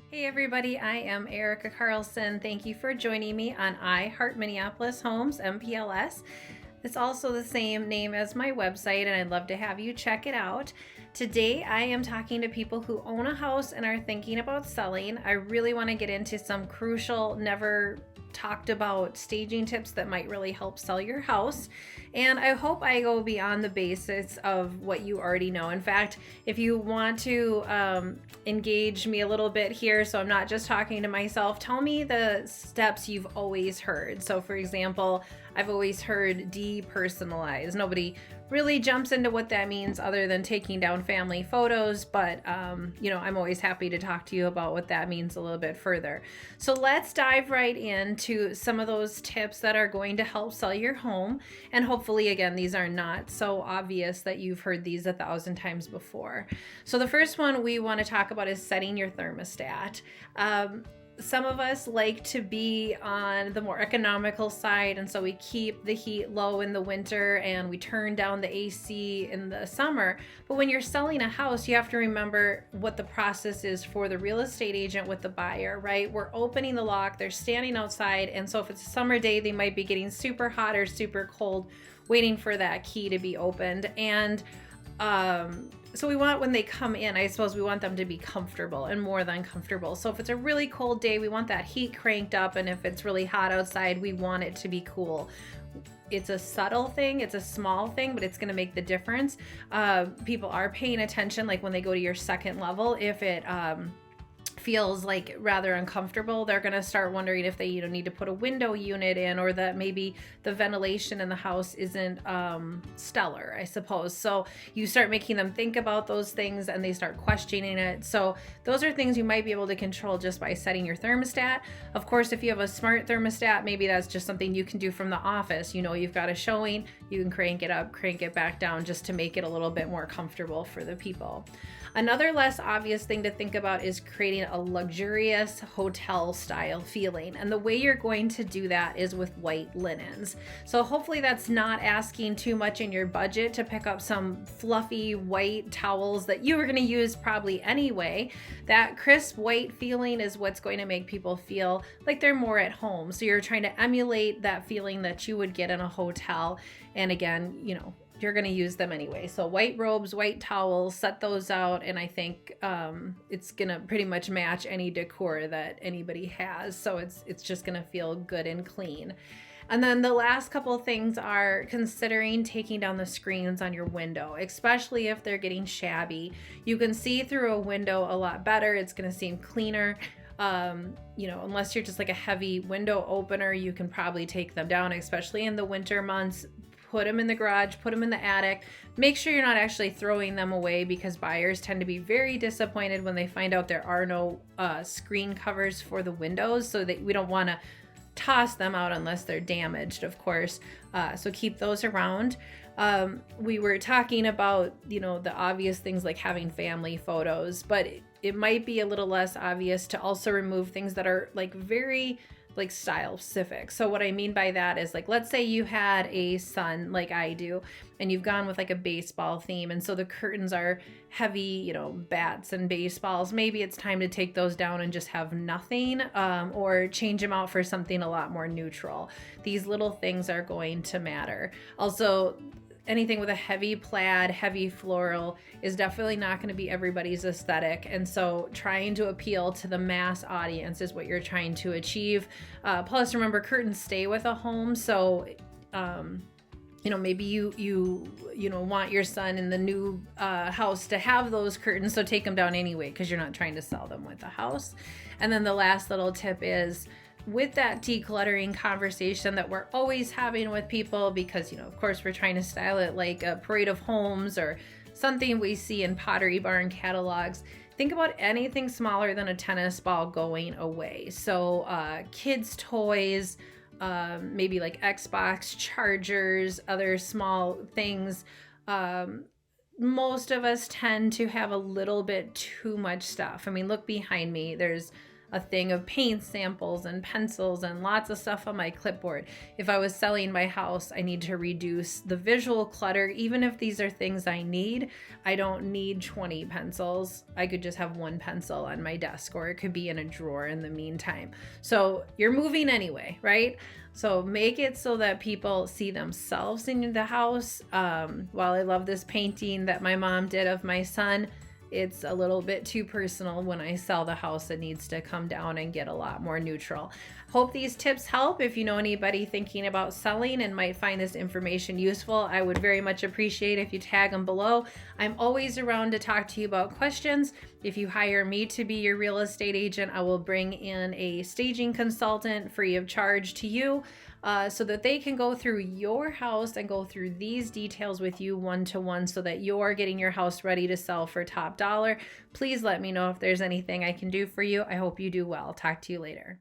Hey everybody, I am Erica Carlson. Thank you for joining me on I Heart Minneapolis Homes, MPLS. It's also the same name as my website, and I'd love to have you check it out. Today, I am talking to people who own a house and are thinking about selling. I really want to get into some crucial, never talked about staging tips that might really help sell your house. And I hope I go beyond the basics of what you already know. In fact, if you want to engage me a little bit here, so I'm not just talking to myself, tell me the steps you've always heard. So for example, I've always heard depersonalize. Nobody really jumps into what that means other than taking down family photos, but I'm always happy to talk to you about what that means a little bit further. So let's dive right into some of those tips that are going to help sell your home. And hopefully, again, these are not so obvious that you've heard these 1,000 times before. So the first one we want to talk about is setting your thermostat. Some of us like to be on the more economical side, and so we keep the heat low in the winter and we turn down the AC in the summer. But when you're selling a house, you have to remember what the process is for the real estate agent with the buyer, right? We're opening the lock, they're standing outside, and so if it's a summer day, they might be getting super hot or super cold, waiting for that key to be opened. And so we want, when they come in, I suppose we want them to be comfortable and more than comfortable. So if it's a really cold day, we want that heat cranked up. And if it's really hot outside, we want it to be cool. It's a subtle thing. It's a small thing, but it's going to make the difference. People are paying attention, like when they go to your second level, if it, feels like rather uncomfortable, they're going to start wondering if they need to put a window unit in, or that maybe the ventilation in the house isn't stellar, I suppose. So you start making them think about those things and they start questioning it. So those are things you might be able to control just by setting your thermostat. Of course, if you have a smart thermostat, maybe that's just something you can do from the office. You've got a showing, you can crank it up, crank it back down, just to make it a little bit more comfortable for the people. Another less obvious thing to think about is creating a luxurious hotel style feeling. And the way you're going to do that is with white linens. So hopefully that's not asking too much in your budget to pick up some fluffy white towels that you were going to use probably anyway. That crisp white feeling is what's going to make people feel like they're more at home. So you're trying to emulate that feeling that you would get in a hotel. And again, you're going to use them anyway. So white robes, white towels, set those out. And I think it's going to pretty much match any decor that anybody has. So it's just going to feel good and clean. And then the last couple of things are considering taking down the screens on your window, especially if they're getting shabby. You can see through a window a lot better. It's going to seem cleaner. Unless you're just like a heavy window opener, you can probably take them down, especially in the winter months. Put them in the garage, put them in the attic. Make sure you're not actually throwing them away, because buyers tend to be very disappointed when they find out there are no screen covers for the windows. So that we don't want to toss them out unless they're damaged, of course. So keep those around. We were talking about, the obvious things like having family photos, but it might be a little less obvious to also remove things that are very style specific. So what I mean by that is, let's say you had a son like I do, and you've gone with a baseball theme, and so the curtains are heavy, bats and baseballs. Maybe it's time to take those down and just have nothing, or change them out for something a lot more neutral. These little things are going to matter. Also, anything with a heavy plaid, heavy floral is definitely not going to be everybody's aesthetic. And so trying to appeal to the mass audience is what you're trying to achieve. Plus, remember, curtains stay with a home. So, maybe you want your son in the new house to have those curtains. So take them down anyway, because you're not trying to sell them with the house. And then the last little tip is, with that decluttering conversation that we're always having with people, because, of course, we're trying to style it like a parade of homes or something we see in Pottery Barn catalogs. Think about anything smaller than a tennis ball going away. So kids' toys, maybe like Xbox chargers, other small things. Most of us tend to have a little bit too much stuff. I mean, look behind me. There's a thing of paint samples and pencils and lots of stuff on my clipboard. If I was selling my house, I need to reduce the visual clutter. Even if these are things I need, I don't need 20 pencils. I could just have one pencil on my desk, or it could be in a drawer in the meantime. So you're moving anyway, right? So make it so that people see themselves in the house. While I love this painting that my mom did of my son, it's a little bit too personal. When I sell the house, it needs to come down and get a lot more neutral. Hope these tips help. If you know anybody thinking about selling and might find this information useful, I would very much appreciate if you tag them below. I'm always around to talk to you about questions. If you hire me to be your real estate agent, I will bring in a staging consultant free of charge to you, so that they can go through your house and go through these details with you one-to-one, so that you're getting your house ready to sell for top dollar. Please let me know if there's anything I can do for you. I hope you do well. Talk to you later.